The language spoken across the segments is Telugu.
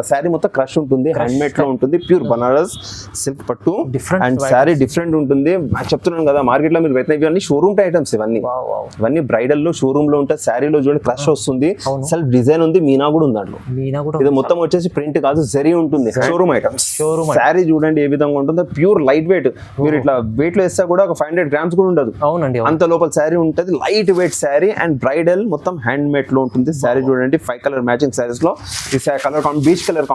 శారీ మొత్తం క్రష్ ఉంటుంది, హ్యాండ్ మేడ్ లో ఉంటుంది, ప్యూర్ బనారస్ సిల్క్ పట్టు అండ్ శారీ డిఫరెంట్ ఉంటుంది. చెప్తున్నాను కదా, మార్కెట్ లో మీరు ఇవన్నీ షోరూమ్ ఐటమ్స్, ఇవన్నీ బ్రైడల్ లో షోరూమ్ లో ఉంటాయి. శారీలో చూడండి క్రష్ వస్తుంది, సెల్ఫ్ డిజైన్ ఉంది, మీనా కూడా ఉంది దాంట్లో. ఇది మొత్తం వచ్చేసి ప్రింట్ కాదు, జరీ ఉంటుంది. Showroom items. శారీ చూడండి ఏ విధంగా ఉంటుందో, ప్యూర్ లైట్ వెయిట్. మీరు ఇట్లా వెయిట్ లో వేస్తే కూడా ఒక 500 grams కూడా ఉండదు, అంత లోపల శారీ ఉంటుంది. Light weight sari and bridal మొత్తం హ్యాండ్ మేడ్ లో ఉంటుంది. శారీ చూడండి 5 కలర్ మ్యాచింగ్ శారీస్ లో ఈ కలర్ బీచ్ కలర్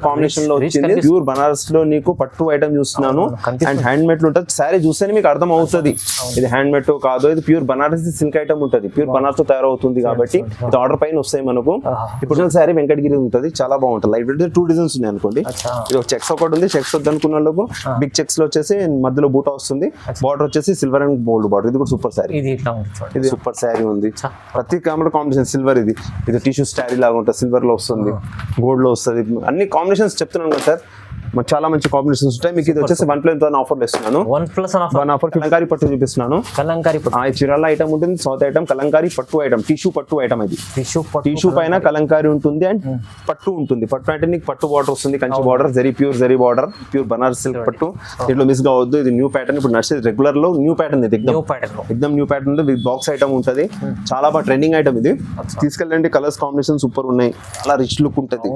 కాంబినేషన్ లో వచ్చింది. ప్యూర్ బనారస్ లో నీకు పట్టు ఐటమ్ చూస్తున్నాను అండ్ హ్యాండ్ మేడ్ లో ఉంటుంది. శారీ చూస్తేనే మీకు అర్థం అవుతుంది ఇది హ్యాండ్ మేడ్ కాదు, ఇది ప్యూర్ బనారస్ సిల్క్ ఐటమ్ ఉంటుంది, ప్యూర్ బనారస్ తో తయారవుతుంది కాబట్టి ఇది ఆర్డర్ పైన వస్తాయి మనకు. ఇప్పుడు శారీ వెంకటగిరి ఉంటుంది, చాలా బాగుంటుంది. లైట్ వెయిట్ 2 డిజైన్స్ ఉన్నాయి అనుకోండి. ఇది ఒక చెక్స్ ఒకటి ఉంది, చెక్స్ వద్దు అనుకున్న వాళ్ళకు బిగ్ చెక్స్ లో వచ్చేసి మధ్యలో బూటా వస్తుంది, బార్డర్ వచ్చేసి సిల్వర్ అండ్ గోల్డ్ బార్డర్. ఇది కూడా సూపర్ శారీ, ఇది సూపర్ శారీ ఉంది. ప్రతి కాంబినేషన్ సిల్వర్, ఇది టిష్యూ శారీ లాగా ఉంటుంది, సిల్వర్ లో వస్తుంది, గోల్డ్ లో వస్తుంది. అన్ని కాంబినేషన్స్ చెప్తున్నాను కదా సార్, చాలా మంచి కాంబినేషన్స్ ఉంటాయి. మీకు ఇది వచ్చేసి 1+1 ఆఫర్ ఇస్తున్నాను. 1 ఆఫర్ కలంకారీ పట్టు చూపిస్తున్నాను. చీరాల ఐటమ్ ఉంటుంది, సౌత్ ఐటమ్ కలంకారీ పట్టు ఐటమ్, టిష్యూ పట్టు ఐటమ్. ఇది టిష్యూ పైన కలంకారీ ఉంటుంది అండ్ పట్టు ఉంటుంది. పట్టు అంటే నీకు పట్టు బార్డర్ వస్తుంది, Kanchi border, pure zari border, pure Banaras silk పట్టు. దీంట్లో మిస్ కావద్దు, ఇది న్యూ ప్యాటర్న్. ఇప్పుడు నడిచేది రెగ్యులర్ లో న్యూ ప్యాటర్న్, ఇది ఎక్దమ్ న్యూ ప్యాటర్న్ ఉంది. బాక్స్ ఐటమ్ ఉంటుంది, చాలా బాగా ట్రెండింగ్ ఐటమ్. ఇది తీసుకెళ్ళండి, కలర్స్ కాంబినేషన్ సూపర్ ఉన్నాయి, చాలా రిచ్ లుక్ ఉంటుంది.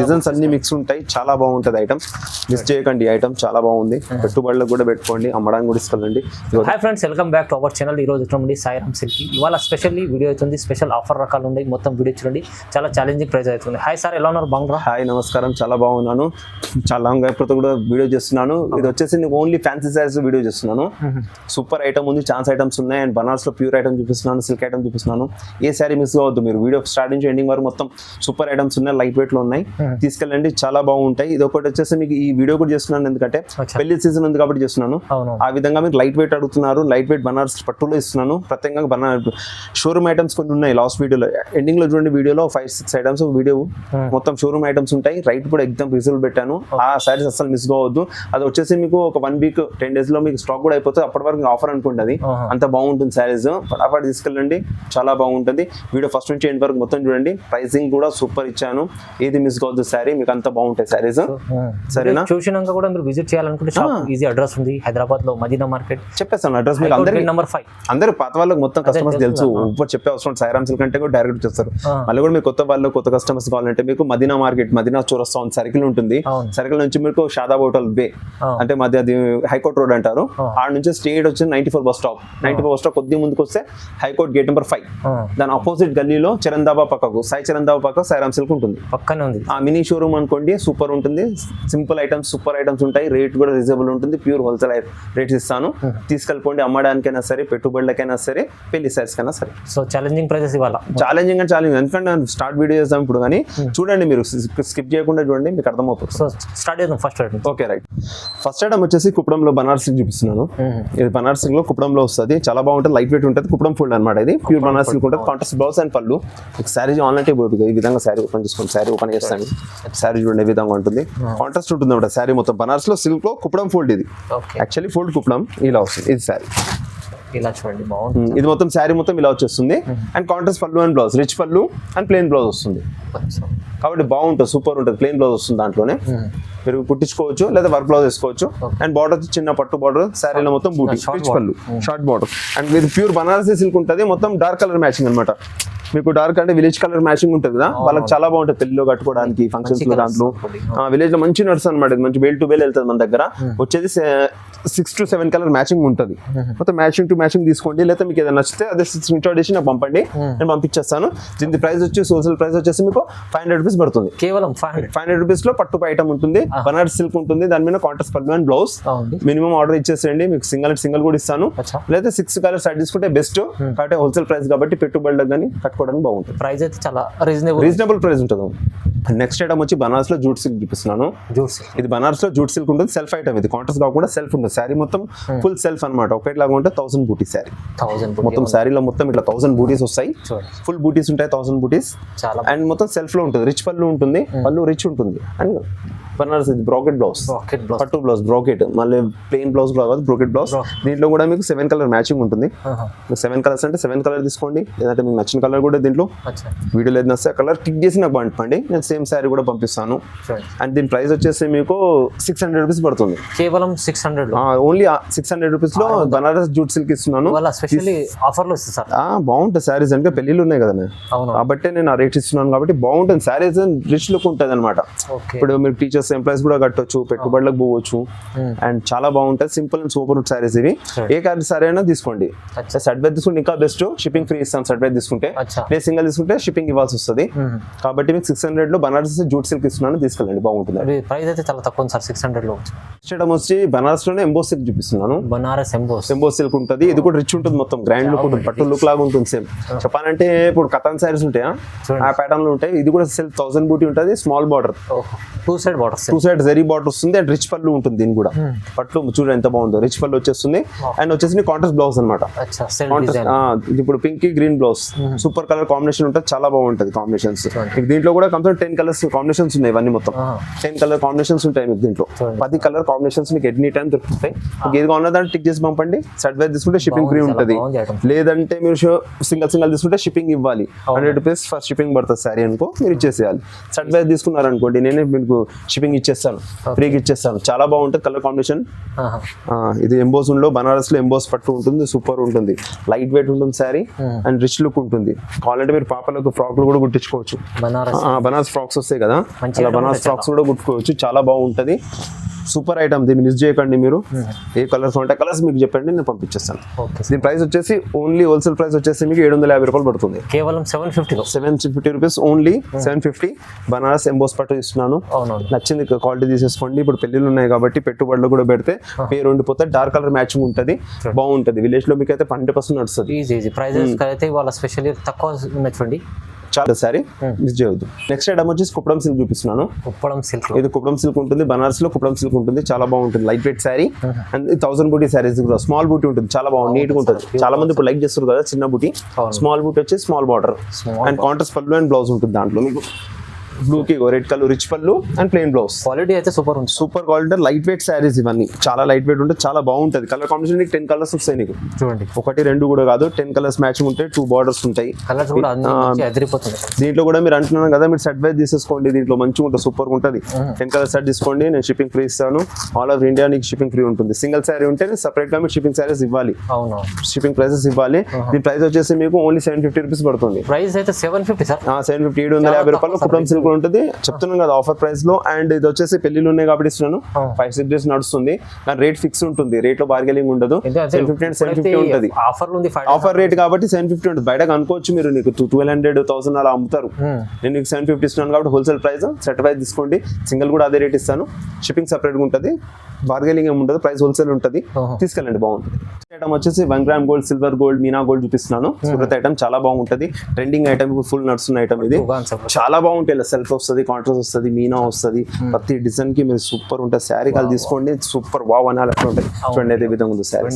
డిజైన్స్ అన్ని మిక్స్ ఉంటాయి, చాలా బాగుంటుంది ఐటమ్. మిస్ చేయకండి, ఐటమ్ చాలా బాగుంది. పెట్టుబడులకు కూడా పెట్టుకోండి, అమ్మడానికి కూడా తీసుకెళ్ళండి. Hi friends, welcome back to our channel. ఈ రోజు వచ్చినప్పుడు సాయిరామ్ సిల్క్ ఇవాళ స్పెషల్లీ వీడియో అవుతుంది. స్పెషల్ ఆఫర్ రకాలు ఉన్నాయి, మొత్తం వీడియో చూడండి. చాలా ఛాలెంజింగ్ ప్రైస్ అవుతుంది. హాయ్ సార్, ఎలా ఉన్నారు? బాగున్నారా? హాయ్, నమస్కారం, చాలా బాగున్నాను. చాలా లాంగ్ అయిపోతే కూడా వీడియో చేస్తున్నాను. ఇది వచ్చేసి ఓన్లీ ఫ్యాన్సీ సారీస్ వీడియో చేస్తున్నాను. సూపర్ ఐటమ్ ఉంది, ఛాన్స్ ఐటమ్స్ ఉన్నాయి అండ్ బనారస్ లో ప్యూర్ ఐటమ్ చూపిస్తున్నాను, సిల్క్ ఐటమ్ చూపిస్తున్నాను. ఏ శారీ మిస్ కావద్దు, మీరు వీడియో స్టార్ట్ నుంచి ఎండింగ్ వరకు మొత్తం సూపర్ ఐటమ్స్ ఉన్నాయి, లైట్ వెయిట్ లో ఉన్నాయి, తీసుకెళ్ళండి, చాలా బాగుంటాయి. ఇది ఒకటి వచ్చేసి మీకు ఈ వీడియో కూడా చేస్తున్నాను ఎందుకంటే పెళ్లి సీజన్ ఉంది కాబట్టి చేస్తున్నాను. ఆ విధంగా మీకు లైట్ వెయిట్ అడుగుతున్నారు, లైట్ వెయిట్ బనారస్ పట్టులో ఇస్తున్నాను. ప్రత్యేకంగా షోరూమ్ ఐటమ్స్ కొన్ని ఉన్నాయి. లాస్ట్ వీడియోలో ఎండింగ్ లో చూడండి, వీడియోలో 5-6 ఐటమ్స్ వీడియో మొత్తం షోరూమ్ ఐటమ్స్ ఉంటాయి. రైట్ కూడా ఎగ్జామ్ రిజల్ట్ పెట్టాను. ఆ సారీస్ అసలు మిస్ కావద్దు. అది వచ్చేసి మీకు ఒక 1 వీక్ 10 days లో మీకు స్టాక్ కూడా అయిపోతుంది. అప్పటి వరకు ఆఫర్ అనుకోండి, అది అంత బాగుంటుంది శారీస్. ఫటాఫట్ తీసుకెళ్ళండి, చాలా బాగుంటుంది. వీడియో ఫస్ట్ నుంచి ఎండ్ వరకు మొత్తం చూడండి. ప్రైసింగ్ కూడా సూపర్ ఇచ్చాను, ఏది మిస్ కావద్దు శారీ, మీకు అంత బాగుంటాయి శారీస్. సరేనా? చూసినాక కూడా మీరు విజిట్ చేయాలనుకుంటే ఈజీ అడ్రస్ ఉంది, హైదరాబాద్ లో మదీనా మార్కెట్. చెప్పేస్తాను అడ్రస్ మీకు. అందరికి నెంబర్ 5 అందరూ పాత వాళ్ళకి మొత్తం కస్టమర్స్ తెలుసు, ఇప్పుడు చెప్పే అవసరం. సాయిరామ్ సిల్క్ అంటే కూడా డైరెక్ట్ చేస్తారు. మళ్ళీ కూడా మీకు కొత్త వాళ్ళు, కొత్త కస్టమర్స్ కావాలంటే మీకు మదీనా మార్కెట్, మదీనా చౌరస్తా సర్కిల్ ఉంటుంది. సర్కిల్ నుంచి మీకు షాదాబ్ హోటల్ బే అంటే మధ్య హైకోర్ట్ రోడ్ అంటారు. ఆడ నుంచి స్ట్రేట్ వచ్చి 94 బస్ స్టాప్. 94 బస్ స్టాప్ కొద్దిగా ముందుకు వస్తే హైకోర్ట్ గేట్ నెంబర్ 5. దాని ఆపోజిట్ గల్లీలో చరణ్-దాబా పక్కకు, సాయి చరణ్-దాబా పక్క సాయిరామ్ సిల్క్ ఉంటుంది, పక్కనే ఉంది. ఆ మినీ షోరూమ్ అనుకోండి, సూపర్ ఉంటుంది. సింపుల్ ఐటమ్స్, సూపర్ ఐటమ్స్ ఉంటాయి. రేట్ కూడా రీజనబుల్ ఉంటుంది, ప్యూర్ హోల్సేల్ రేట్స్ ఇస్తాను. తీసుకెళ్ళిపోండి, అమ్మడానికైనా సరే, పెట్టుబడులకైనా సరే, పెళ్లి సైజ్ కైనా సరే. సో ఛాలెంజింగ్ ప్రైజెస్ ఇవాళ ఛాలెంజింగ్ అంటే ఛాలెంజింగ్, ఎందుకంటే స్టార్ట్ వీడియో చేద్దాం ఇప్పుడు, కానీ చూడండి, మీరు స్కిప్ చేయకుండా చూడండి, మీకు అర్థమవుతుంది. సో స్టార్ట్ చేద్దాం first item. Okay, right. First item వచ్చేసి కుప్పడంలో బనారస్ సిల్క్ చూపిస్తున్నాను. ఇది బనారస్ సిల్క్ లో కుప్పడంలో వస్తుంది, చాలా బాగుంటుంది, లైట్ వెయిట్ ఉంటుంది. కుప్పడం ఫుల్ అనమాట. ఇది ప్యూర్ బనారస్ సిల్క్ ఉంటుంది. కాంట్రాస్ట్ బ్లౌజ్ అండ్ పళ్ళు. శారీ ఆన్లైన్ ఈ విధంగా శారీ ఓపెన్ చేసుకోండి. శారీ ఓపెన్ చేస్తాను, శారీ చూడండి ఏ విధంగా ఉంటుంది. కాంట్రాస్ట్ ఉంటుంది అనమాట శారీ మొత్తం. బనారస్ లో సిల్క్ లో కుప్పడం ఫోల్డ్, ఇది యాక్చువల్లీ ఫోల్డ్ కుప్పడం ఇలా వస్తుంది. ఇది శారీ ఇలా చూడండి, బాగుంటుంది. ఇది మొత్తం శారీ మొత్తం ఇలా వచ్చేస్తుంది అండ్ కాంట్రాస్ట్ పళ్ళు అండ్ బ్లౌజ్, రిచ్ పళ్ళు అండ్ ప్లెయిన్ బ్లౌజ్ వస్తుంది. కాబట్టి బాగుంటుంది, సూపర్ ఉంటుంది. ప్లెయిన్ బ్లౌజ్ వస్తుంది, దాంట్లోనే మీరు కుట్టించుకోవచ్చు లేదా వర్క్ బ్లౌజ్ వేసుకోవచ్చు. అండ్ బార్డర్ చిన్న పట్టు బార్డర్, శారీలో మొత్తం బూటీ, రిచ్ పళ్ళు, షార్ట్ బార్డర్. అండ్ ఇది ప్యూర్ బనారసీ సిల్క్ ఉంటుంది, మొత్తం డార్క్ కలర్ మ్యాచింగ్ అనమాట. మీకు డార్క్ అంటే విలేజ్ కలర్ మ్యాచింగ్ ఉంటుంది కదా, వాళ్ళకి చాలా బాగుంటుంది పెళ్లిలో కట్టుకోవడానికి, ఫంక్షన్స్ లో. దాంట్లో విలేజ్ లో మంచి నడుస్తుంది అనమాట. మంచి బేల్ టు బేల్ వెళ్తుంది మన దగ్గర. వచ్చేది 6 to 7 కలర్ మ్యాచింగ్ ఉంటుంది. మొత్తం మ్యాచింగ్ టు మ్యాచింగ్ తీసుకోండి, లేదా మీకు ఏదైనా నచ్చితే అదే స్క్రీన్ షాట్ చేసి నాకు పంపండి, నేను పంపించేస్తాను. దీని ప్రైస్ వచ్చి హోల్సేల్ ప్రైస్ వచ్చేసి మీకు 500 రూపీస్ పడుతుంది. కేవలం 500 రూపీస్ లో పట్టు ఐటమ్ ఉంటుంది, బనారస్ సిల్క్ ఉంటుంది. దాని మీద కాంట్రాస్ట్ పళ్ళు అండ్ బ్లౌజ్. మినిమం ఆర్డర్ ఇచ్చేసేయండి, మీకు సింగిల్ కూడా ఇస్తాను. లేదా 6 కలర్స్ సెట్ తీసుకుంటే బెస్ట్. కాబట్టి హోల్సేల్ ప్రైస్ కాబట్టి పెట్టుబడులకు కానీ కట్టుకోవడానికి బాగుంటుంది. ప్రైస్ అయితే చాలా రీజనబుల్ ప్రైస్ ఉంటుంది. నెక్స్ట్ ఐటమ్ వచ్చి బనారస్ లో జూట్ సిల్క్ చూపిస్తున్నాను. ఇది బనారస్ లో జూట్ సిల్క్ ఉంటుంది, సెల్ఫ్ ఐటమ్. ఇది కాంట్రాస్ట్ కాకుండా సెల్ఫ్ ఉంటుంది. శారీ మొత్తం ఫుల్ సెల్ఫ్ అనమాట. ఒకటిలాగా ఉంటే 1000 బూటీ శారీ. మొత్తం శారీలో మొత్తం ఇట్లా 1000 బూటీస్ వస్తాయి. ఫుల్ బూటీస్ ఉంటాయి, 1000 బూటీస్. అండ్ మొత్తం సెల్ఫ్ లో ఉంటుంది, రిచ్ పళ్ళు ఉంటుంది, పళ్ళు రిచ్ ఉంటుంది. అండ్ బనారస్ ఇది బ్రోకెట్ బ్లౌజ్, పట్టు బ్లౌజ్ బ్రోకెట్, మళ్ళీ ప్లెయిన్ బ్లౌజ్ కాదు, బ్రోకెట్ బ్లౌజ్. దీంట్లో కూడా మీకు 7 కలర్ మ్యాచింగ్ ఉంటుంది. 7 కలర్స్ అంటే 7 కలర్ తీసుకోండి, లేదంటే మీకు నచ్చిన కలర్ కూడా కూడా దీంట్లో అచ్చా వీడియోలో ఏదైనా వస్తే కలర్ టిక్ చేసి నాకు పంపండి, నేను సేమ్ శారీ కూడా పంపిస్తాను. అండ్ దీని ప్రైస్ వచ్చేసి మీకు 600 రూపీస్ పడుతుంది. కేవలం 600 ఓన్లీ 600 రూపీస్ లో బనారస్ జూట్ సిల్క్ ఇస్తున్నాను. స్పెషల్లీ ఆఫర్లో ఇస్తుంది సార్. బాగుంటుంది శారీస్, అంటే పెళ్లిళ్ళు ఉన్నాయి కదా అవును కాబట్టి నేను ఆ రేట్ ఇస్తున్నాను కాబట్టి బాగుంటుంది శారీస్, రిచ్ లుక్ ఉంటుంది అనమాట. ఇప్పుడు మీరు టీచర్స్ ఎంప్లాయీస్ కూడా కట్టొచ్చు, పెట్టుబడులకు పోవచ్చు అండ్ చాలా బాగుంటుంది. సింపుల్ అండ్ సూపర్ శారీస్ ఇవి. ఏ కలర్ సారీ అయినా తీసుకోండి. సెట్ వైజ్ తీసుకుంటే ఇంకా బెస్ట్, షిప్పింగ్ ఫ్రీ ఇస్తాం సెట్ వైజ్ తీసుకుంటే. లేదు సింగిల్ తీసుకుంటే షిప్పింగ్ ఇవ్వాల్సి వస్తుంది. కాబట్టి మీకు 600 లో బనారస్ జూట్ సిల్క్ ఇస్తున్నాను, తీసుకెళ్ళండి బాగుంటుంది. ప్రైస్ అయితే చాలా తక్కువ సార్, 600 లో. వచ్చి బనారస్ లోనే ఎంబోస్ సిల్క్ చూపిస్తున్నాను. బనారస్ ఎంబోస్ సిల్క్ ఉంటుంది. ఇది కూడా రిచ్ ఉంటుంది, మొత్తం గ్రాండ్ లుక్ ఉంటుంది, పట్టు లుక్ లాగా ఉంటుంది. సేమ్ చెప్పాలంటే ఇప్పుడు కథన్ సారీస్ ఉంటాయా ఆ ప్యాటర్న్ లో ఉంటాయి. ఇది కూడా సెల్ఫ్ 1000 బూటీ ఉంటుంది, small border, two side zari border వస్తుంది అండ్ రిచ్ పళ్ళు ఉంటుంది. దీని కూడా పట్లు చూడండి ఎంత బాగుందో, రిచ్ పళ్ళు వచ్చేస్తుంది. అండ్ వచ్చేసి కాంట్రాస్ట్ బ్లౌజ్ అనమాట. ఇప్పుడు pink green blouse, super colour combination ఉంటుంది, చాలా బాగుంటుంది కాంబినేషన్స్. దీంట్లో కూడా కంప్లీట్ 10 కలర్స్ కాంబినేషన్స్ ఉన్నాయి. ఇవన్నీ మొత్తం 10 కలర్ కాంబినేషన్స్ ఉంటాయి మీకు దీంట్లో. 10 కలర్ కాంబినేషన్స్ మీకు ఎనీ టైం దొరుకుతాయి. మీకు ఏది కావాలన్నా దాన్ని టిక్ చేసి పంపండి. సెట్ వైజ్ తీసుకుంటే షిప్పింగ్ ఫ్రీ ఉంటుంది. లేదంటే మీరు సింగల్ తీసుకుంటే షిప్పింగ్ ఇవ్వాలి. 100 రూపీస్ ఫర్ షిప్పింగ్ పడుతుంది సారీ అనుకో, మీరు ఇచ్చేసేయాలి. సెట్ వైజ్ తీసుకున్నారనుకోండి నేనే మీకు షిప్పింగ్ ఇచ్చేస్తాను, ఫ్రీగా ఇచ్చేస్తాను. చాలా బాగుంటుంది కలర్ కాంబినేషన్. ఇది ఎంబోస్ లో బనారస్ లో ఎంబోస్ పట్టు ఉంటుంది, సూపర్ ఉంటుంది, లైట్ వెయిట్ ఉంటుంది సారీ అండ్ రిచ్ లుక్ ఉంటుంది. కావాలంటే మీరు పాపలకు ఫ్రాక్లు కూడా కుట్టించుకోవచ్చు. బనారస్ ఫ్రాక్స్ వస్తాయి కదా, అలా బనారస్ ఫ్రాక్స్ కూడా కుట్టుకోవచ్చు. చాలా బాగుంటుంది, సూపర్ ఐటమ్. దీన్ని మిస్ చేయకండి. మీరు ఏ కలర్స్ ఉంటాయి కలర్స్ మీకు చెప్పండి, నేను పంపించేస్తాను. దీని ప్రైస్ వచ్చేసి ఓన్లీ హోల్సేల్ ప్రైస్ వచ్చేసి మీకు 750 రూపాయలు పడుతుంది. కేవలం 750 రూపీస్ ఓన్లీ 750. బనారస్ ఎంబోస్ పట్టు ఇస్తున్నాను. నచ్చింది క్వాలిటీ తీసేసుకోండి. ఇప్పుడు పెళ్లిళ్ళు ఉన్నాయి కాబట్టి పెట్టుబడులు కూడా పెడితే పేరు ఉండిపోతే డార్క్ కలర్ మ్యాచింగ్ ఉంటుంది, బాగుంటుంది. విలేజ్ లో మీకు అయితే 100% నడుస్తుంది. ప్రైజెస్ అయితే వాళ్ళ స్పెషల్లీ తక్కువ చూడండి, చాలా సారీ మిస్ చేయవద్దు. నెక్స్ట్ ఐటమ్ వచ్చేసి కుప్పడం సిల్క్ చూపిస్తున్నాను. ఇది కుప్పడం సిల్క్ ఉంటుంది, బనారస్ లో కుప్పడం సిల్క్ ఉంటుంది, చాలా బాగుంటుంది. లైట్ వెయిట్ శారీ అండ్ 1000 బూటీ శారీస్ కూడా స్మాల్ బూటీ ఉంటుంది, చాలా బాగుంది, నీట్ గా ఉంటుంది. చాలా మంది ఇప్పుడు లైక్ చేస్తారు కదా చిన్న బూటీ. స్మాల్ బూటీ వచ్చి స్మాల్ బార్డర్ అండ్ కాంట్రాస్ట్ పళ్ళు అండ్ బ్లౌజ్ ఉంటుంది. దాంట్లో మీకు బ్లూ కి రెడ్ కలర్ రిచ్ పళ్ళు అండ్ ప్లెయిన్ బ్లౌజ్. క్వాలిటీ అయితే సూపర్ ఉంది, super quality. Light weight saris ఇవన్నీ చాలా లైట్ వెయిట్ ఉంటుంది, చాలా బాగుంటుంది. కలర్ కాంబినేషన్ 10 కలర్స్ వస్తాయి నీకు. చూడండి 1 2 కూడా కాదు, 10 కలర్స్ మ్యాచింగ్ ఉంటాయి, 2 బార్డర్స్ ఉంటాయి. దీంట్లో కూడా మీరు అంటున్నాను కదా, మీరు సెట్ వైజ్ తీసేసుకోండి. దీంట్లో మంచిగా ఉంటుంది, సూపర్ ఉంటుంది. 10 కలర్ సెట్ తీసుకోండి, నేను షిప్పింగ్ ఫ్రీ ఇస్తాను. ఆల్ ఓవర్ ఇండియా నీకు షిప్పింగ్ ఫ్రీ ఉంటుంది. సింగిల్ శారీ ఉంటే సపరేట్ గా మీరు షిప్పింగ్ శారీస్ ఇవ్వాలి, షిప్పింగ్ ప్రైసెస్ ఇవ్వాలి. దీని ప్రైస్ వచ్చేసి మీకు ఓన్లీ 750 రూపీస్ పడుతుంది. ప్రైస్ అయితే 750 సార్, 750 750 రూపాయలు కుప్పడం సిల్క్ ఉంటుంది. చెప్తున్నాను కదా ఆఫర్ ప్రైస్ లో. అండ్ ఇది వచ్చేసి పెళ్లిళ్ళు ఉన్నాయి కాబట్టి ఇస్తున్నాను. 5-6 డేస్ నడుస్తుంది, కానీ రేట్ ఫిక్స్ ఉంటుంది, రేట్ లో బార్గెనింగ్ ఉండదు. 750 అండ్ 750 ఉంటుంది. ఆఫర్ రేట్ కాబట్టి 750 ఉంటుంది. బయటకు అనుకోవచ్చు మీరు నీకు 1200 1000 అలా అమ్ముతారు. నేను నీకు 750 ఇస్తున్నాను కాబట్టి హోల్సేల్ ప్రైస్. సెట్ వైజ్ తీసుకోండి, సింగిల్ కూడా అదే రేట్ ఇస్తాను. షిప్పింగ్ సపరేట్ గా ఉంటుంది, బార్గెనింగ్ ఏమి ఉండదు, ప్రైస్ హోల్సేల్ ఉంటుంది. తీసుకెళ్ళండి, బాగుంటుంది. ఐటమ్ వచ్చేసి 1 gram gold, silver gold, Meena gold చూపిస్తున్నాను. సూరత్ ఐటమ్ చాలా బాగుంటుంది, ట్రెండింగ్ ఐటమ్, ఫుల్ నడుస్తున్న ఐటమ్ ఇది. చాలా బాగుంటాయి, సెల్ఫ్ వస్తుంది, కాంట్రాస్ట్ వస్తుంది, మీనా వస్తుంది. ప్రతి డిజైన్ కి మీరు సూపర్ ఉంటుంది. శారీ కాల్ తీసుకోండి, సూపర్ వావ్ అనాలి అట్లా ఉంటుంది. చూడండి అదే విధంగా ఉంది sari.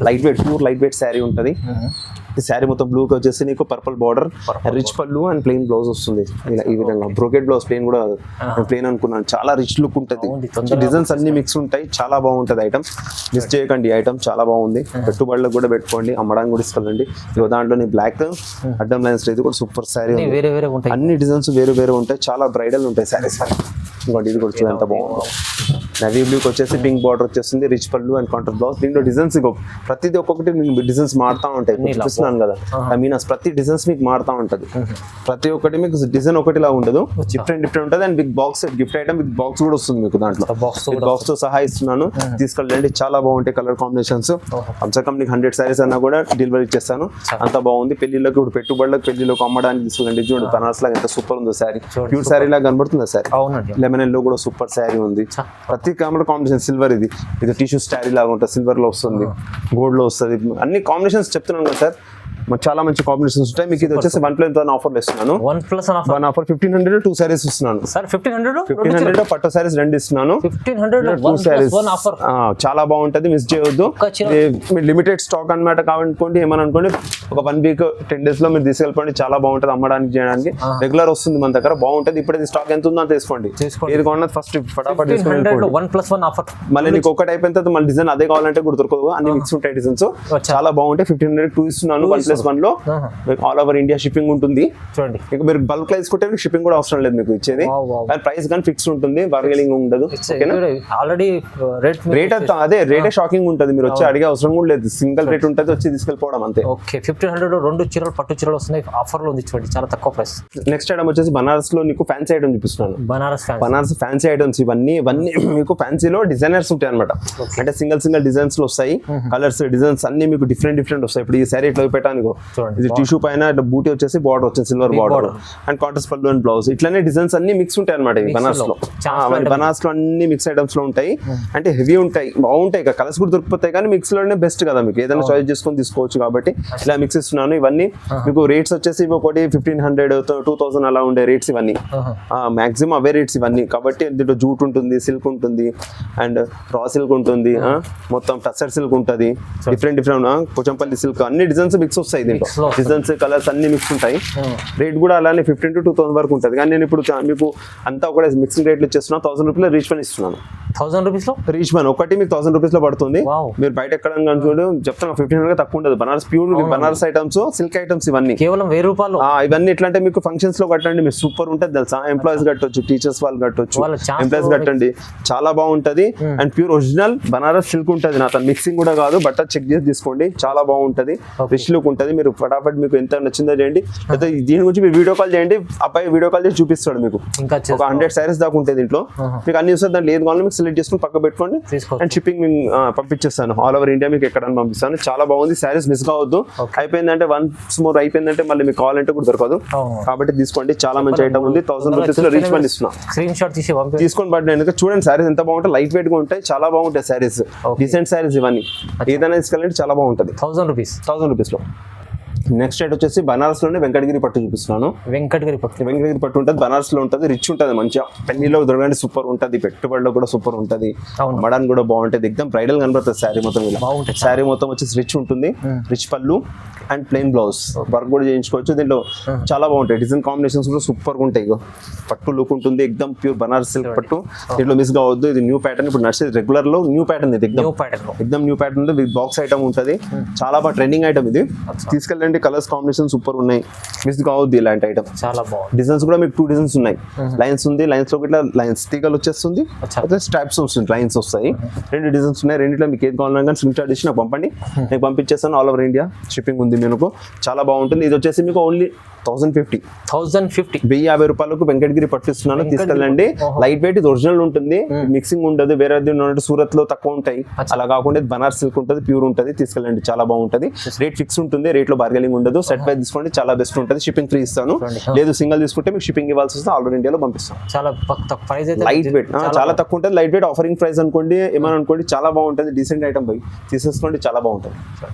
Light weight, pure light weight sari ఉంటుంది. ఈ శారీ మొత్తం బ్లూ కి వచ్చేసి నీకు పర్పుల్ బార్డర్, రిచ్ పళ్ళు అండ్ ప్లెయిన్ బ్లౌజ్ వస్తుంది. ఈ విధంగా బ్రోకెట్ బ్లౌజ్, ప్లెయిన్ కూడా ప్లెయిన్ అనుకున్నాను. చాలా రిచ్ లుక్ ఉంటుంది, డిజైన్స్ అన్ని మిక్స్ ఉంటాయి, చాలా బాగుంటుంది ఐటమ్. మిస్ చేయకండి, ఐటమ్ చాలా బాగుంది. పెట్టుబడులకు కూడా పెట్టుకోండి, అమ్మడానికి కూడా తీసుకెళ్ళండి. దాంట్లో బ్లాక్ అడ్డం లైన్స్ ఇది కూడా సూపర్ శారీ. అన్ని డిజైన్స్ వేరు వేరు ఉంటాయి, చాలా బ్రైడల్ ఉంటాయి శారీస్. ఇంకోటి ఇది కూడా చూడండి ఎంత బాగుంది. నవీ బ్లూకి వచ్చేసి పింక్ బార్డర్ వచ్చేసింది, రిచ్ పళ్ళు అండ్ కాంట్రాస్ట్ బ్లౌజ్. దీంట్లో డిజైన్స్ ప్రతిదీ ఒక్కొక్కటి డిజైన్స్ మారుతా ఉంటాయి. చూస్తున్నాను కదా మీనాస్, ప్రతి డిజైన్స్ మీకు మారుతా ఉంటుంది. ప్రతి ఒక్కటి మీకు డిజైన్ ఒకటిలా ఉండదు, డిఫరెంట్ ఉంటుంది. And big box gift item, big box కూడా వస్తుంది మీకు. దాంట్లో బాక్స్ తో సహా ఇస్తున్నాను, తీసుకెళ్ళండి. చాలా బాగుంటాయి కలర్ కాంబినేషన్స్. కమ్సకం నీకు 100 సారీస్ అన్నా కూడా డెలివరీ ఇచ్చేస్తాను, అంత బాగుంది. పెళ్లిళ్ళకి ఇప్పుడు పెట్టుబడులకు, పెళ్లిలోకి అమ్మడానికి తీసుకెళ్ళండి. చూడండి బనారస్ లాగా ఎంత సూపర్ ఉందో శారీ, ప్యూర్ శారీ లాగా కనబడుతుంది శారీ. లెమన్ ఎల్లో కూడా సూపర్ శారీ ఉంది. ప్రతి కలర్ కాంబినేషన్, సిల్వర్ ఇది టిష్యూ స్టారీ లాగా ఉంటుంది, సిల్వర్ లో వస్తుంది, గోల్డ్ లో వస్తుంది. అన్ని కాంబినేషన్స్ చెప్తున్నాను కదా సార్, చాలా మంచి కాంబినేషన్స్ ఉంటాయి. మీకు ఇది వచ్చేసి 1+1 ఆఫర్ ఇస్తున్నాను. 1 ఆఫర్ 1500 2 సారీస్ ఇస్తున్నాను. 1500 పట్టు సారీస్ 2 ఇస్తున్నాను. 2 సారీస్ చాలా బాగుంటది, మిస్ చేయవద్దు. మీరు లిమిటెడ్ స్టాక్ అన్నమాట కావాలనుకోండి, ఏమని అనుకోండి, ఒక 1 వీక్ 10 days లో మీరు తీసుకెళ్ళిపోండి. చాలా బాగుంటది, అమ్మడానికి చేయడానికి రెగ్యులర్ వస్తుంది మన దగ్గర, బాగుంటది. ఇప్పుడు స్టాక్ ఎంత ఉందో అంత తీసుకోండి, ఏది కావాలన్నా ఫస్ట్ ఫటాఫట్ తీసుకొని. 1+1 ఆఫర్. మళ్ళీ నీకు ఒకటి అయిపోయిన తర్వాత మళ్ళీ డిజైన్ అదే కావాలంటే కూడా దొరకదు, అన్ని మిక్స్ ఉంటాయి డిజైన్స్. చాలా బాగుంటాయి. 1500 2 ఇస్తున్నాను. 1+1 -1 లో మీకు ఆల్ ఓవర్ ఇండియా షిప్పింగ్ ఉంటుంది. చూడండి మీకు మీరు బల్క్ లో తీసుకుంటే మీకు షిప్పింగ్ కూడా అవసరం లేదు మీకు ఇచ్చేది. కానీ ప్రైస్ కానీ ఫిక్స్ ఉంటుంది, బార్గెనింగ్ ఉండదు. ఆల్రెడీ రేట్ అంతా అదే రేటే షాకింగ్ ఉంటుంది. మీరు వచ్చి అడిగే అవసరం కూడా లేదు, సింగిల్ రేట్ ఉంటుంది, వచ్చి తీసుకెళ్ళిపోవడం అంతే. ఓకే 1500 2 చీరలు పట్టు చీరలు వస్తున్నాయి, ఆఫర్ లో ఉంది చూడండి, చాలా తక్కువ ప్రైస్. నెక్స్ట్ ఐటమ్ వచ్చేసి బనారస్ లో నీకు ఫ్యాన్సీ ఐటమ్ చూపిస్తున్నాను. బనారస్ ఫ్యాన్సీ ఐటమ్స్ ఇవన్నీ మీకు ఫ్యాన్సీలో డిజైనర్స్ ఉంటాయి అనమాట. అంటే సింగిల్ డిజైన్స్ లో వస్తాయి, కలర్స్ డిజైన్స్ అన్ని మీకు డిఫరెంట్ వస్తాయి. ఇప్పుడు ఈ సారీ ఇట్లా పెట్టాను, ఇది టిష్యూ పైన ఇట్లా బూటీ వచ్చేసి బార్డర్ వచ్చింది, సిల్వర్ బార్డర్ అండ్ కాంట్రాస్ట్ పళ్ళు అండ్ బ్లౌజ్, ఇట్లానే డిజైన్స్ అన్ని మిక్స్ ఉంటాయి అనమాట. బనారస్ లో బనారస్ లో అన్ని మిక్స్ ఐటమ్స్ లో ఉంటాయి. అంటే హెవీ ఉంటాయి, బాగుంటాయి. కలర్స్ కూడా దొరికిపోతాయి, కానీ మిక్స్ లోనే బెస్ట్ కదా, మీకు ఏదైనా చాయిస్ చేసుకొని తీసుకోవచ్చు. కాబట్టి ఇలా మిక్స్ ఇస్తున్నాను. ఇవన్నీ మీకు రేట్స్ వచ్చేసి ఒకటి 1500 2000 అలా ఉండే రేట్స్ ఇవన్నీ. మాక్సిమం అవే రేట్స్ ఇవన్నీ. కాబట్టి దీంట్లో జూట్ ఉంటుంది, సిల్క్ ఉంటుంది అండ్ రా సిల్క్ ఉంటుంది, మొత్తం టస్సర్ సిల్క్ ఉంటుంది, డిఫరెంట్ పోచంపల్లి సిల్క్, అన్ని డిజైన్స్ మిక్స్ వస్తాయి. దీంట్లో డిజైన్స్ కలర్స్ అన్ని మిక్స్ ఉంటాయి. రేట్ కూడా అలానే 15 to 2000 వరకు ఉంటుంది. కానీ నేను ఇప్పుడు మీకు అంతా ఒకటే మిక్సింగ్ రేట్లు ఇచ్చేస్తున్నాను. 1000 రూపీలో రీచ్ పని ఇస్తున్నాను. 1000 రూపీస్ లో రీచ్ పని ఒకటి మీకు 1000 రూపీస్ లో పడుతుంది. మీరు బయట ఎక్కడ చూడండి చెప్తాను, 1500 తక్కువ ఉండదు. Banaras pure Banaras items, silk items ఇవన్నీ కేవలం 1000 రూపాయలు. ఇవన్నీ ఎట్లా అంటే మీకు ఫంక్షన్స్ లో కట్టండి, మీరు సూపర్ ఉంటుంది తెలుసా. ఎంప్లాయీస్ కట్టొచ్చు, టీచర్స్ వాళ్ళు కట్టొచ్చు, ఎంప్లాయీస్ కట్టండి, చాలా బాగుంటది. And pure original Banaras silk ఉంటుంది. నా మిక్సింగ్ కూడా కాదు, బట్ట చెక్ చేసి తీసుకోండి, చాలా బాగుంటది. రిచ్ లుక్ ఉంటుంది. మీరు ఫటాఫట్ మీకు ఎంత నచ్చిందో చేయండి. అయితే దీని గురించి మీరు వీడియో కాల్ చేయండి, అబ్బాయి వీడియో కాల్ చేసి చూపిస్తాడు మీకు. ఒక 100 సారీస్ దాకా ఉంటుంది దీంట్లో. మీకు అన్ని వస్తుంది, దాంట్లో ఏది కావాలో మీకు సెలెక్ట్ చేసుకుని పక్క పెట్టుకోండి. అండ్ షిప్పింగ్ పంపించేస్తాను ఆల్ ఓవర్ ఇండియా, మీకు ఎక్కడైనా పంపిస్తాను. చాలా బాగుంది. సారీస్ మిస్ కావద్దు. అయిపోయిందంటే వన్స్ మోర్ అయిపోయిందంటే మళ్ళీ మీకు కావాలంటే కూడా దొరకదు. కాబట్టి తీసుకోండి, చాలా మంచి ఐటమ్ ఉంది. 1000 రూపీస్ లో రీచ్ పని ఇస్తున్నాం. స్క్రీన్ షాట్ తీసి తీసుకొని పడ్డా. ఎందుకంటే చూడండి సారీస్ ఎంత బాగుంటాయి, లైట్ వెయిట్ గా ఉంటాయి, చాలా బాగుంటాయి సారీస్, డీసెంట్ సారీస్ ఇవన్నీ. ఏదైనా తీసుకెళ్ళండి, చాలా బాగుంటుంది. 1000 రూపీస్ లో. నెక్స్ట్ రేట్ వచ్చేసి బనారస్ లోనే వెంకటగిరి పట్టు చూపిస్తున్నాను. వెంకటగిరి పట్టు ఉంటుంది, బనారస్ లో ఉంటుంది, రిచ్ ఉంటుంది, మంచిగా పెళ్లిలో దొరకండి సూపర్ ఉంటుంది, పెట్టుబడిలో కూడా సూపర్ ఉంటుంది, మడన్ కూడా బాగుంటుంది, ఎక్దమ్ బ్రైడల్ కనబడుతుంది శారీ మొత్తం. ఇలా శారీ మొత్తం వచ్చేసి రిచ్ ఉంటుంది, రిచ్ పళ్ళు అండ్ ప్లెయిన్ బ్లౌజ్, వర్క్ కూడా చేయించుకోవచ్చు. దీంట్లో చాలా బాగుంటాయి, డిజైన్ కాంబినేషన్స్ కూడా సూపర్ గా ఉంటాయి. పట్టు లుక్ ఉంటుంది, ఎక్దమ్ ప్యూర్ బనారస్ సిల్క్ పట్టు. దీంట్లో మిస్ కావద్దు, ఇది న్యూ ప్యాటర్న్, ఇప్పుడు నడిచేది రెగ్యులర్ లో న్యూ ప్యాటర్న్, ఇది ఎక్దమ్ న్యూ ప్యాటర్న్ ఉంది, విత్ బాక్స్ ఐటమ్ ఉంటుంది, చాలా బాగా ట్రెండింగ్ ఐటమ్ ఇది. తీసుకెళ్ళండి, కలర్స్ కాంబినేషన్ సూపర్ ఉన్నాయి, మిస్ కావద్దు ఇలాంటి ఐటమ్. చాలా బాగుంది. డిజైన్స్ కూడా మీకు 2 డిజైన్స్ ఉన్నాయి. లైన్స్ ఉంది, లైన్స్ లో ఇట్లా లైన్స్ తీగలు వచ్చేస్తుంది, స్ట్రాప్స్ వస్తుంది, లైన్స్ వస్తాయి. 2 డిజైన్స్ ఉన్నాయి. రెండిట్లో మీకు ఏది కావాలన్నా కానీ స్క్రీన్ షాట్ చేసి నాకు పంపండి, నేను పంపించేస్తాను. ఆల్ ఓవర్ ఇండియా షిప్పింగ్ ఉంది మీకు, చాలా బాగుంటుంది. ఇది వచ్చేసి మీకు ఓన్లీ 1050 1,050 రూపాయలకు వెంకటగిరి పట్టిస్తున్నాను. తీసుకెళ్ళండి, లైట్ వెయిట్, ఇది ఒరిజినల్ ఉంటుంది, మిక్సింగ్ ఉండదు. వేరే సూరత్ లో తక్కువ ఉంటాయి, అలా కాకుండా బనారస్ సిల్క్ ఉంటుంది, ప్యూర్ ఉంటుంది. తీసుకెళ్ళండి, చాలా బాగుంటుంది. రేట్ ఫిక్స్ ఉంటుంది, రేట్ లో బార్గెనింగ్ ఉండదు. సెట్ వైజ్ తీసుకోండి, చాలా బెస్ట్ ఉంటుంది. షిప్పింగ్ ఫ్రీ ఇస్తాను. లేదు సింగిల్ తీసుకుంటే మీకు షిప్పింగ్ ఇవ్వాల్సి వస్తే ఆల్ ఓవర్ ఇండియాలో పంపిస్తాను. చాలా ప్రైస్ అయితే లైట్ వెయిట్, చాలా తక్కువ ఉంటుంది. లైట్ వెయిట్ ఆఫరింగ్ ప్రైస్ అనుకోండి, ఏమని అనుకోండి, చాలా బాగుంటుంది. డీసెంట్ ఐటమ్ పోయి తీసేసుకోండి, చాలా బాగుంటుంది.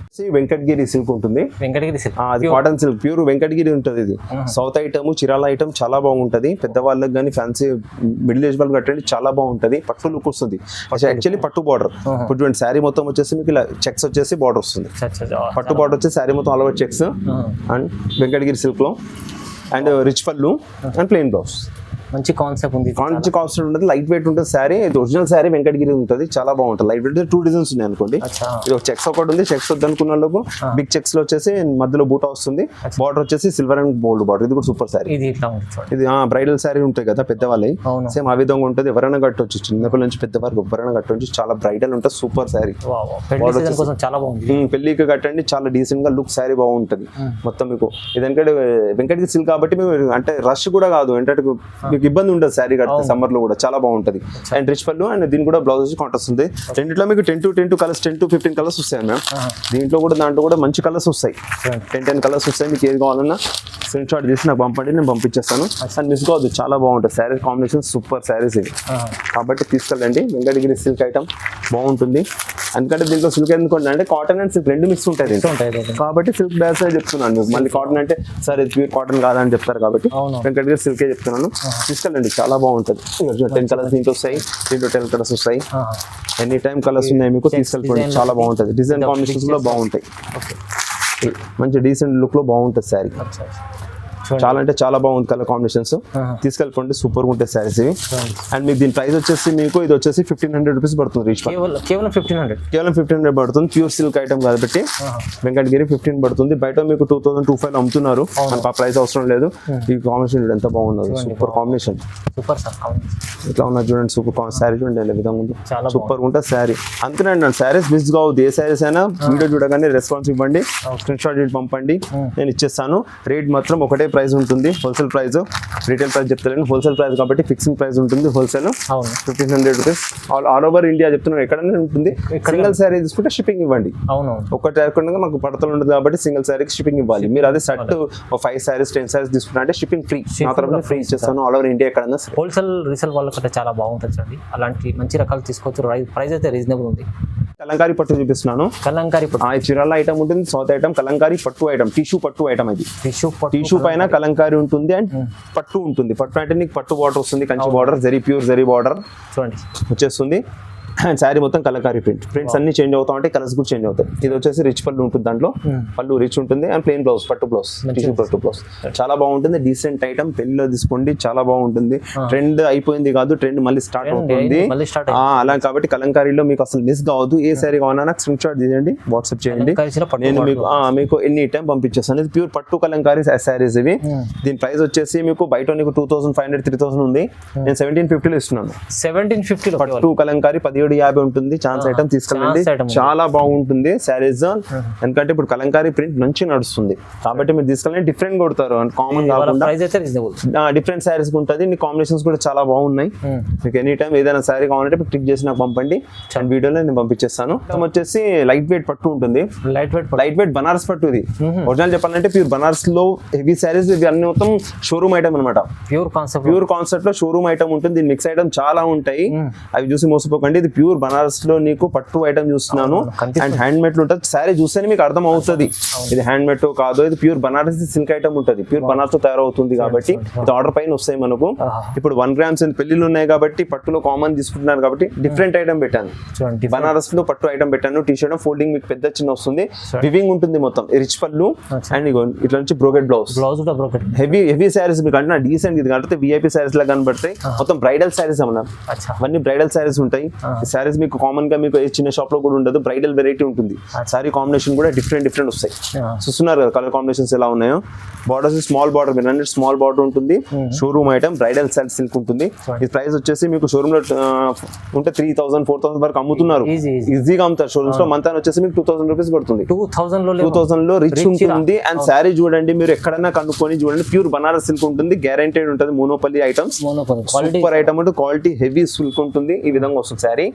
వెంకటగిరి సిల్క్ ఉంటుంది, అది కాటన్ సిల్క్ ప్యూర్ వెంకటగిరి ఉంటుంది. ఇది సౌత్ ఐటమ్, చిరాల ఐటమ్, చాలా బాగుంటది. పెద్దవాళ్ళకి కానీ ఫ్యాన్సీ మిడిల్ ఏజ్ వాళ్ళకి కట్టండి, చాలా బాగుంటది. పట్టు లుక్ వస్తుంది, యాక్చువల్లీ పట్టు బార్డర్. ఇప్పుడు చూడండి శారీ మొత్తం వచ్చేసి మీకు ఇలా చెక్స్ వచ్చేసి బార్డర్ వస్తుంది, పట్టు బార్డర్ వచ్చేసి శారీ మొత్తం all over checks and Venkatagiri silk లో అండ్ రిచ్ పళ్ళు అండ్ ప్లెయిన్ బ్లౌజ్. మంచి కాన్సెప్ట్ ఉంది, మంచి కాన్సెప్ట్ ఉంటుంది, లైట్ వెయిట్ ఉంటుంది. శారీ ఇది ఒరిజినల్ శారీ వెంకటగిరి ఉంటుంది, చాలా బాగుంటుంది. లైట్ వెయిట్ 2 డిజైన్స్ ఉన్నాయి అనుకోండి. ఇది ఒక చెక్స్ ఒకటి ఉంది, చెక్స్ వద్దనుకున్న వాళ్ళకు బిగ్ చెక్స్ లో వచ్చేసి మధ్యలో బూటా వస్తుంది, బార్డర్ వచ్చేసి సిల్వర్ అండ్ గోల్డ్ బార్డర్. ఇది కూడా సూపర్ శారీ. ఇది బ్రైడల్ శారీ ఉంటాయి కదా పెద్దవాళ్ళవి, సేమ్ ఆ విధంగా ఉంటుంది. ఎవరైనా కట్టొచ్చు, చిన్నపిల్లల నుంచి పెద్దవారికి ఎవరైనా కట్టొచ్చు, చాలా బ్రైడల్ ఉంటుంది, సూపర్ శారీ. పెళ్లికి కట్టండి, చాలా డీసెంట్ గా లుక్ శారీ బాగుంటుంది మొత్తం మీకు. ఇదెందుకంటే వెంకటగిరి సిల్క్ కాబట్టి మీకు అంటే రష్ కూడా కాదు, అంటే మీకు ఇబ్బంది ఉండదు శారీ కడితే. సమ్మర్ లో కూడా చాలా బాగుంటది. అండ్ రిచ్ పళ్ళు అండ్ దీని కూడా బ్లౌజ్ కాంట్రాస్ట్ ఉంది. రెండిట్లో మీకు 10 to 15 కలర్స్ వస్తాయి మ్యామ్. దీంట్లో కూడా దాంట్లో కూడా మంచి కలర్స్ వస్తాయి, 10 కలర్స్ వస్తాయి. మీకు ఏది కావాలన్నా స్క్రీన్ షాట్ చేసి నాకు పంపండి, నేను పంపించేస్తాను. అండ్ మిస్ కావద్దు, చాలా బాగుంటుంది శారీ కాంబినేషన్, సూపర్ శారీస్ ఇవి. కాబట్టి తీసుకెళ్ళండి, వెంకటగిరి సిల్క్ ఐటమ్ బాగుంటుంది. ఎందుకంటే దీంట్లో సిల్క్ ఎందుకంటే అంటే కాటన్ అండ్ సిల్క్ 2 మిక్స్ ఉంటాయి కాబట్టి సిల్క్ బ్యాస్ చెప్తున్నాను మీకు. మళ్ళీ కాటన్ అంటే సరే ప్యూర్ కాటన్ కాదని చెప్తారు కాబట్టి వెంకటగిరి సిల్కే చెప్తున్నాను. తీసుకెళ్ళండి, చాలా బాగుంటుంది. 10 కలర్స్ దీంట్లో వస్తాయి, దీంట్లో 10 కలర్స్ వస్తాయి, ఎనీ టైమ్ కలర్స్ ఉన్నాయి మీకు. తీసుకెళ్ళిపోండి, చాలా బాగుంటుంది. డిజైన్ కాంబినేషన్స్ కూడా బాగుంటాయి, మంచి డీసెంట్ లుక్ లో బాగుంటుంది శారీ. చాలా అంటే చాలా బాగుంది కలర్ కాంబినేషన్స్. తీసుకెళ్ళిపోండి, సూపర్ గా ఉంటాయి సారీస్ ఇవి. అండ్ మీకు దీని ప్రైస్ వచ్చేసి మీకు ఇది వచ్చేసి 1500 రూపీస్ పడుతుంది. రీచ్ కేవలం 1500 పడుతుంది. ప్యూర్ సిల్క్ ఐటమ్ కాబట్టి వెంకటగిరి 15 పడుతుంది. బయట మీకు 2000-2500 అమ్ముతున్నారు. మనకు ఆ ప్రైస్ అవసరం లేదు. ఈ కాంబినేషన్ ఎంత బాగున్నది, సూపర్ కాంబినేషన్. సూపర్ సార్ ఇట్లా ఉన్నది చూడండి, సూపర్ శారీ చూడండి ఏ విధంగా ఉంది, సూపర్ గా ఉంటుంది శారీ. అంతేనండి, శారీస్ మిస్ కావద్దు. ఏ శారీస్ అయినా వీడియో చూడగానే రెస్పాన్స్ ఇవ్వండి, స్క్రీన్ షాట్ పంపండి, నేను ఇచ్చేస్తాను. రేట్ మాత్రం ఒకటే ప్రైస్ ఉంటుంది, హోల్సేల్ ప్రైస్. రీటైల్ ప్రైస్ చెప్తాను, హోల్సేల్ ప్రైస్ కాబట్టి ఫిక్సింగ్ ప్రైస్ ఉంటుంది. Wholesale 1500 rupees all over India చెప్తున్నాను, ఎక్కడైనా ఉంటుంది. సింగిల్ శారీ తీసుకుంటే షిప్పింగ్ ఇవ్వండి. ఒకటి లేకుండా మాకు పడతలు ఉంటుంది కాబట్టి సింగిల్ శారీకి షిప్పింగ్ ఇవ్వాలి. మీరు అదే సెట్ 5 శారీస్ 10 శారీస్ తీసుకున్నా అంటే షిప్పింగ్ ఫ్రీ, మాత్రమే ఫ్రీ ఇచ్చేస్తాను ఆల్ ఓవర్ ఇండియా ఎక్కడన్నా. హోల్సేల్ రీసేల్ వాళ్ళకంటే చాలా బాగుంటుంది అండి. అలాంటి మంచి రకాలు తీసుకోవచ్చు. ప్రైస్ అయితే రీజనబుల్ ఉంది. కలంకారీ పట్టు చూపిస్తున్నాను. కలంకారీ పట్టు చిరాల ఐటమ్ ఉంటుంది, సౌత్ ఐటమ్, కలంకారీ పట్టు ఐటమ్, టిష్యూ పట్టు ఐటమ్. ఇది టిష్యూ పైన కలంకారీ ఉంటుంది అండ్ పట్టు ఉంటుంది. పట్టు అంటే నీకు పట్టు బార్డర్ వస్తుంది, Kanchi border, zari pure zari border చూడండి వచ్చేస్తుంది. అండ్ శారీ మొత్తం కలంకారీ ప్రింట్స్ అన్ని చేంజ్ అవుతా ఉంటాయి, కలర్స్ కూడా చేంజ్ అవుతాయి. ఇది వచ్చేసి రిచ్ పళ్ళు ఉంటుంది, దాంట్లో పళ్ళు రిచ్ ఉంటుంది. అండ్ ప్లెయిన్ బ్లౌజ్, పట్టు బ్లౌజ్, టిష్యూ పట్టు బ్లౌజ్ చాలా బాగుంటుంది. డీసెంట్ ఐటమ్, పెళ్లిలో తీసుకోండి, చాలా బాగుంటుంది. ట్రెండ్ అయిపోయింది కాదు, ట్రెండ్ మళ్ళీ స్టార్ట్ అవుతుంది అలా. కాబట్టి కలంకారీలో మీకు అసలు మిస్ కావద్దు. ఏ శారీ కావాలన్నా నాకు స్క్రీన్ షాట్ తీయండి, వాట్సాప్ చేయండి, నేను మీకు ఎన్ని టైం పంపించేస్తాను. ఇది ప్యూర్ పట్టు కలంకారీ శారీస్ ఇవి. దీని ప్రైస్ వచ్చేసి మీకు బయట నీకు 2500-3000 ఉంది, నేను 1750లో ఇస్తున్నాను. 1750 పట్టు కలంకారీ 1750 ఉంటుంది. ఛాన్స్ ఐటమ్ తీసుకెళ్ళండి, చాలా బాగుంటుంది శారీస్. ఎందుకంటే ఇప్పుడు కలంకారీ ప్రింట్ మంచి నడుస్తుంది కాబట్టి మీరు తీసుకెళ్ళండి. డిఫరెంట్ కొడతారు, కామన్ కాకుండా డిఫరెంట్ శారీస్ ఉంటుంది. నీ కాంబినేషన్స్ కూడా చాలా బాగున్నాయి. మీకు ఎనీ టైం ఏదైనా శారీ కావాలంటే మీకు క్లిక్ చేసి నాకు పంపండి, అండ్ వీడియోలో నేను పంపించేస్తాను. వచ్చేసి లైట్ వెయిట్ పట్టు ఉంటుంది, లైట్ వెయిట్ బనారస్ పట్టు. ఇది ఒరిజినల్ చెప్పాలంటే ప్యూర్ బనారస్ లో హెవీ శారీస్ ఇవి అన్ని మొత్తం షోరూమ్ ఐటమ్ అనమాట. ప్యూర్ కాన్సెప్ట్ లో షోరూమ్ ఐటమ్ ఉంటుంది. దీని మిక్స్ ఐటమ్ చాలా ఉంటాయి, అవి చూసి మోసపోకండి. ఇది ప్యూర్ బనారస్ లో నీకు పట్టు ఐటమ్ చూస్తున్నాను. అండ్ హ్యాండ్ మేడ్ ఉంటుంది. శారీ చూస్తేనే మీకు అర్థం అవుతుంది ఇది హ్యాండ్ మేడ్ కాదు. ఇది ప్యూర్ బనారస్ సిల్క్ ఐటమ్ ఉంటుంది, ప్యూర్ బనారస్ తో తయారవుతుంది కాబట్టి ఇది ఆర్డర్ పైన వస్తాయి మనకు. ఇప్పుడు 1 grams పెళ్లిళ్ళు ఉన్నాయి కాబట్టి పట్టులో కామన్ తీసుకుంటున్నారు కాబట్టి డిఫరెంట్ ఐటమ్ పెట్టాను. బనారస్ లో పట్టు ఐటమ్ పెట్టాను. టీ షర్ట్ ఫోల్డింగ్ మీకు పెద్ద చిన్న వస్తుంది, వివింగ్ ఉంటుంది మొత్తం, రిచ్ పళ్ళు. అండ్ ఇట్లా నుంచి బ్రోకెట్ బ్లౌజ్. హెవీ శారీస్ మీకు అంటే డీసెంట్ ఇది కడితే విఐపీ శారీస్ లాగా కనబడతాయి. మొత్తం బ్రైడల్ శారీస్ అన్నారు, అవన్నీ బ్రైడల్ శారీస్ ఉంటాయి. శారీస్ మీకు కామన్ గా మీకు చిన్న షాప్ లో కూడా ఉండదు, బ్రైడల్ వెరైటీ ఉంటుంది. శారీ కాంబినేషన్ కూడా డిఫరెంట్ వస్తాయి. చూస్తున్నారు కదా కలర్ కాంబినేషన్స్ ఎలా ఉన్నాయో. బార్డర్స్ స్మాల్ బార్డర్, మీరు స్మాల్ బార్డర్ ఉంటుంది. షోరూమ్ ఐటమ్ బ్రైడల్ సిల్క్ ఉంటుంది. ఈ ప్రైస్ వచ్చేసి మీకు షోరూమ్ లో ఉంటే 3000-4000 వరకు అమ్ముతున్నారు, ఈజీగా అమ్ముతారు షోరూమ్స్ లో. మంత్ వచ్చేసి మీకు 2000 రూపీస్ పడుతుంది. 2000 లో రిచ్ ఉంటుంది. అండ్ శారీ చూడండి, మీరు ఎక్కడైనా కనుక్కొని చూడండి, ప్యూర్ బనారస్ సిల్క్ ఉంటుంది, గ్యారెంటెడ్ ఉంటుంది. మోనోపల్లి ఐటమ్స్, సూపర్ ఐటమ్ ఉంటుంది, క్వాలిటీ హెవీ సిల్క్ ఉంటుంది. ఈ విధంగా వస్తుంది శారీ.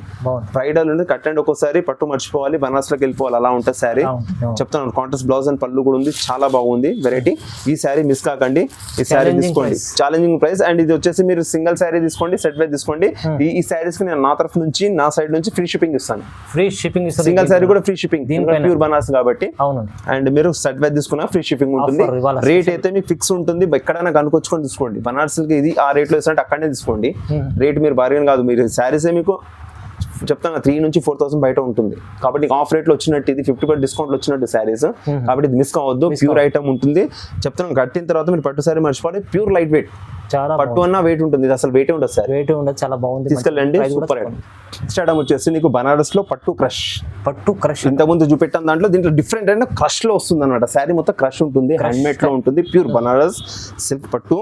బ్రైడల్ ఉంది, కట్ అండ్ ఒక్కోసారి పట్టు మర్చిపోవాలి, బనారస్ లోకి వెళ్ళిపోవాలి, అలా ఉంటుంది శారీ. చెప్తాను కాంట్రాస్ట్ బ్లౌజ్ అండ్ పళ్ళు కూడా ఉంది, చాలా బాగుంది వెరైటీ. ఈ శారీ మిస్ కాకండి, ఈ శారీ తీసుకోండి, ఛాలెంజింగ్ ప్రైస్. అండ్ ఇది వచ్చేసి మీరు సింగిల్ శారీ తీసుకోండి, సెట్ వైజ్ తీసుకోండి. ఈ శారీస్ కి నేను నా తరఫు నుంచి, నా సైడ్ నుంచి ఫ్రీ షిప్పింగ్ ఇస్తాను. సింగిల్ శారీ కూడా ఫ్రీ షిప్పింగ్, ప్యూర్ బనారస్ కాబట్టి. అండ్ మీరు సెట్ వైజ్ తీసుకున్నా ఫ్రీ షిప్పింగ్ ఉంటుంది. రేట్ అయితే మీకు ఫిక్స్ ఉంటుంది, ఎక్కడైనా కనుకొచ్చుకొని తీసుకోండి. బనారస్ ఇది ఆ రేట్ లో ఇస్తారంటే అక్కడనే తీసుకోండి. రేట్ మీరు బార్గెన్ కాదు, మీరు శారీస్ మీకు చెప్తాను 3,000-4,000 బయట ఉంటుంది కాబట్టి ఆఫ్ రేట్ లో వచ్చినట్టు, ఇది 50% డిస్కౌంట్ లో వచ్చినట్టు శారీస్ కాబట్టి ఇది మిస్ కావద్దు. ప్యూర్ ఐటమ్ ఉంటుంది. చెప్తాను కట్టిన తర్వాత మీరు పట్టు శారీ మర్చిపోవాలి. ప్యూర్ లైట్ వెయిట్, పట్టు అన్న వెయిట్ ఉంటుంది, ఇది అసలు వెయిట్ ఉండదు సార్, వెయిట్ ఉండదు. చాలా బాగుంది, తీసుకెళ్ళండి. Super item. నెక్స్ట్ ఐటమ్ వచ్చేసి నీకు బనారస్ లో పట్టు క్రష్. ఇంత ముందు చూపెట్టాను దాంట్లో, దీంట్లో డిఫరెంట్ అయినా క్రష్ లో వస్తుంది అనమాట. శారీ మొత్తం క్రష్ ఉంటుంది, హ్యాండ్ మేడ్ లో ఉంటుంది, ప్యూర్ బనారస్ సిల్క్ పట్టు.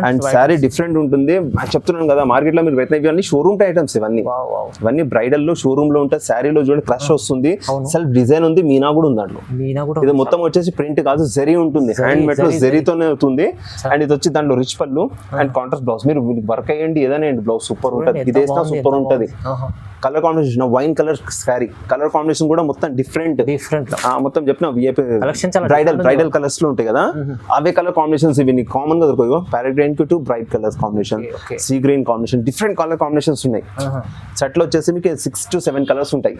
అండ్ శారీ డిఫరెంట్ ఉంటుంది. చెప్తున్నాను కదా, మార్కెట్ లో మీరు ఇవన్నీ షోరూమ్ ఐటమ్స్, ఇవన్నీ బ్రైడల్ లో షోరూమ్ లో ఉంటుంది. శారీలో చూడండి క్రష్ వస్తుంది, సెల్ఫ్ డిజైన్ ఉంది, మీనా కూడా ఉంది దాంట్లో. ఇది మొత్తం వచ్చేసి ప్రింట్ కాదు, జరీ ఉంటుంది, హ్యాండ్ మేడ్ లో జరీతోనే అవుతుంది. అండ్ ఇది వచ్చి దాంట్లో రిచ్ పళ్ళు అండ్ కాంట్రాస్ట్ బ్లౌజ్. మీరు వర్క్ అయ్యండి, ఏదైనా బ్లౌజ్ సూపర్ ఉంటుంది, ఇది వేసినా సూపర్ ఉంటుంది. Colour combination wine colour sari, colour combination కూడా మొత్తం డిఫరెంట్ మొత్తం చెప్పిన బ్రైడల్ కలర్స్ లో ఉంటాయి కదా, అవే కలర్ కాంబినేషన్స్ ఇవి నీకు కామన్ గా దొరకవు. Parrot green to bright colours combination, sea green combination, different colour combinations ఉన్నాయి. సెట్ లో వచ్చేసి మీకు 6-7 కలర్స్ ఉంటాయి.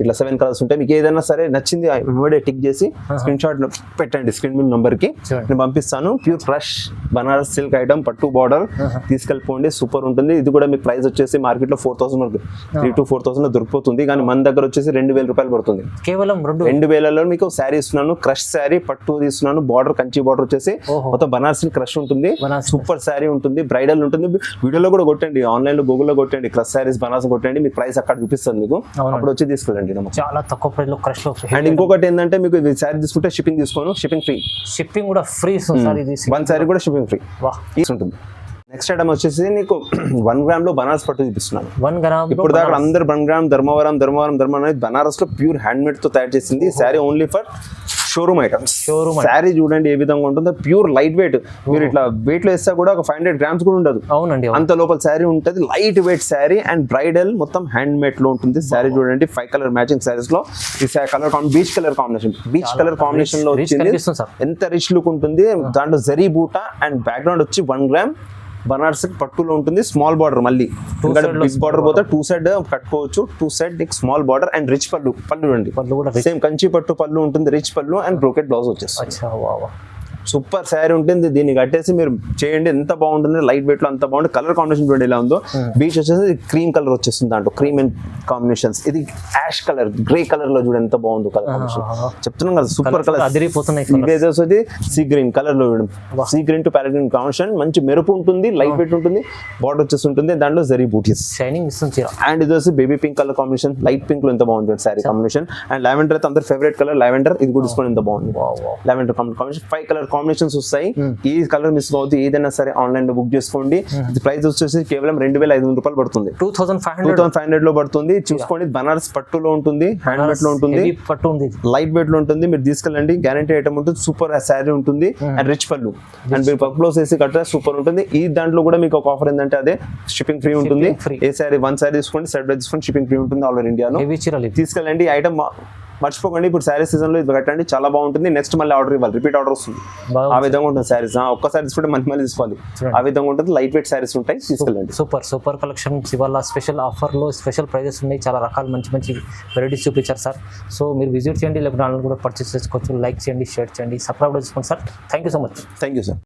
ఇట్లా 7 కలర్స్ ఉంటాయి. మీకు ఏదైనా సరే నచ్చింది ఇమ్మీడియట్ టిక్ చేసి స్క్రీన్ షాట్ పెట్టండి, స్క్రీన్ మీద నంబర్ కి నేను పంపిస్తాను. Pure fresh Banaras silk item, పట్టు బార్డర్, తీసుకెళ్ళిపోండి, సూపర్ ఉంటుంది. ఇది కూడా మీకు ప్రైస్ వచ్చేసి మార్కెట్ లో 4000 మనకు 3,000 to 4,000 దొరికిపోతుంది. కానీ మన దగ్గర వచ్చేసి 2,000 రూపాయలు పడుతుంది. కేవలం 2,000లో మీకు శారీ ఇస్తున్నాను, క్రష్ శారీ పట్టు తీస్తున్నాను. బార్డర్ కంచి బార్డర్ వచ్చేసి మొత్తం బనారసి క్రష్ ఉంటుంది, సూపర్ శారీ ఉంటుంది, బ్రైడల్ ఉంటుంది. వీడియోలో కూడా కొట్టండి, ఆన్లైన్ లో గూగుల్లో కొట్టండి క్రష్ శారీస్ బనారసి కొట్టండి, మీకు ప్రైస్ అక్కడ చూపిస్తుంది మీకు, అప్పుడు వచ్చి తీసుకెళ్ళండి. చాలా తక్కువ ప్రైస్ లో క్రష్ లో. అండ్ ఇంకొకటి ఏంటంటే మీకు శారీ తీసుకుంటే షిప్పింగ్ తీసుకోను, షిప్పింగ్ ఫ్రీ. షిప్పింగ్ కూడా ఫ్రీ సార్, ఇది వన్ శారీ కూడా షిప్పింగ్ ఫ్రీ ఉంటుంది. నెక్స్ట్ ఐటమ్ వచ్చేసి నీకు 1 గ్రామ్ లో బనారస్ పట్టు చూపిస్తున్నాను. 1 గ్రామ్ ఇప్పుడు దాకా అందరు 1 గ్రామ్ ధర్మవరం అనేది బనారస్ లో ప్యూర్ హ్యాండ్ మేడ్ తో తయారు చేసింది. Sari only for showroom items. Sari చూడండి ఏ విధంగా ఉంటుందో, ప్యూర్ లైట్ వెయిట్. మీరు ఇట్లా వెయిట్ లో వేస్తా కూడా ఒక 500 grams కూడా ఉండదు. అవునండి, అంత లోపల శారీ ఉంటుంది. Light weight sari and bridal మొత్తం హ్యాండ్ మేడ్ లో ఉంటుంది. శారీ చూడండి 5 కలర్ మ్యాచింగ్ శారీస్ లో ఈ colour beach colour combination, beach colour combination లో వచ్చింది. ఎంత రిచ్ లుక్ ఉంటుంది. దాంట్లో జరీ బూటా అండ్ బ్యాక్గ్రౌండ్ వచ్చి 1 గ్రామ్ బనారస్ పట్టులో ఉంటుంది. స్మాల్ బార్డర్, మళ్ళీ బిగ్ బార్డర్ పోతే 2 సైడ్ కట్టుకోవచ్చు. 2 సైడ్ నీకు స్మాల్ బార్డర్ అండ్ రిచ్ పళ్ళు అండి. సేమ్ కంచి పట్టు పళ్ళు ఉంటుంది, రిచ్ పళ్ళు అండ్ బ్రోకెట్ బ్లౌజ్ వచ్చేస్తుంది. సూపర్ శారీ ఉంటుంది. దీన్ని కట్టేసి మీరు చేయండి, ఎంత బాగుంటుంది. లైట్ వెయిట్ లో అంత బాగుంటుంది. కలర్ కాంబినేషన్ చూడండి ఎలా ఉందో. బీచ్ వచ్చేసి క్రీమ్ కలర్ వచ్చేస్తుంది, దాంట్లో క్రీమ్ అండ్ కాంబినేషన్స్. ఇది యాష్ కలర్, గ్రే కలర్ లో చూడండి ఎంత బాగుందో కలర్ కాంబినేషన్. చెప్తున్నాం కదా సూపర్ కలర్. ఇది వచ్చేది సీ గ్రీన్ కలర్ లో చూడండి, sea green to parrot green combination. మంచి మెరుపు ఉంటుంది, లైట్ వెయిట్ ఉంటుంది, బార్డర్ వచ్చేసి ఉంటుంది. దాంట్లో జరీ బూటీస్ షైనింగ్ ఇస్తుంది. అండ్ ఇది వచ్చి baby pink colour combination, light pink లో ఎంత బాగుంది శారీ కాంబినేషన్. అండ్ లావెండర్ అయితే అందరు ఫేవరెట్ కలర్ లావెండర్. ఇది కూడా తీసుకోండి ఎంత బాగుంది. లావెండర్ కాంబినేషన్ 5 కలర్ కాంబినేషన్స్ వస్తాయి. ఈ కలర్ మిస్ అవుతుంది, ఏదైనా సరే ఆన్లైన్ లో బుక్ చేసుకోండి. ప్రైస్ వచ్చేసి కేవలం 2,500 రూపాయలు పడుతుంది. 2,500 లో పడుతుంది. చూసుకోండి, బనారస్ పట్టులో ఉంటుంది, హ్యాండ్ మేడ్ లో ఉంటుంది, లైట్ వెయిట్ లో ఉంటుంది. మీరు తీసుకెళ్ళండి, గ్యారంటీ ఐటమ్ ఉంటుంది. సూపర్ శారీ ఉంటుంది అండ్ రిచ్ పళ్ళు అండ్ మీరు పక్ బ్లౌజ్ వేసి కట్ట సూపర్ ఉంటుంది. ఈ దాంట్లో కూడా మీకు ఒక ఆఫర్ ఏంటంటే అదే షిప్పింగ్ ఫ్రీ ఉంటుంది. ఏ శారీ 1 శారీ తీసుకోండి, సెట్ వైజ్ తీసుకోండి, షిప్పింగ్ ఫ్రీ ఉంటుంది ఆల్ ఓవర్ ఇండియాలో. తీసుకెళ్ళండి. ఈ ఐటమ్ మర్చిపోకండి. ఇప్పుడు శారీ సీజన్ లో ఇది కట్టండి, చాలా బాగుంటుంది. నెక్స్ట్ మళ్ళీ ఆర్డర్ ఇవ్వాలి, రిపీట్ ఆర్డర్ వస్తుంది. ఆ విధంగా ఉంటుంది శారీస్. ఒక్కసారి తీసుకుంటే మళ్ళీ తీసుకోవాలి, ఆ విధంగా ఉంటుంది. లైట్ వెయిట్ శారీస్ ఉంటాయి, తీసుకెళ్ళండి. Super collection. ఇవాళ స్పెషల్ ఆఫర్ లో స్పెషల్ ప్రైజెస్ ఉన్నాయి. చాలా రకాలు మంచి వెరైటీస్ చూపించారు సార్. సో మీరు విజిట్ చేయండి, లేకపోతే ఆన్లైన్ కూడా పర్చేస్ చేసుకోవచ్చు. లైక్ చేయండి, షేర్ చేయండి, సబ్స్క్రైబ్ చేసుకోండి sir. Thank you so much. Thank you sir.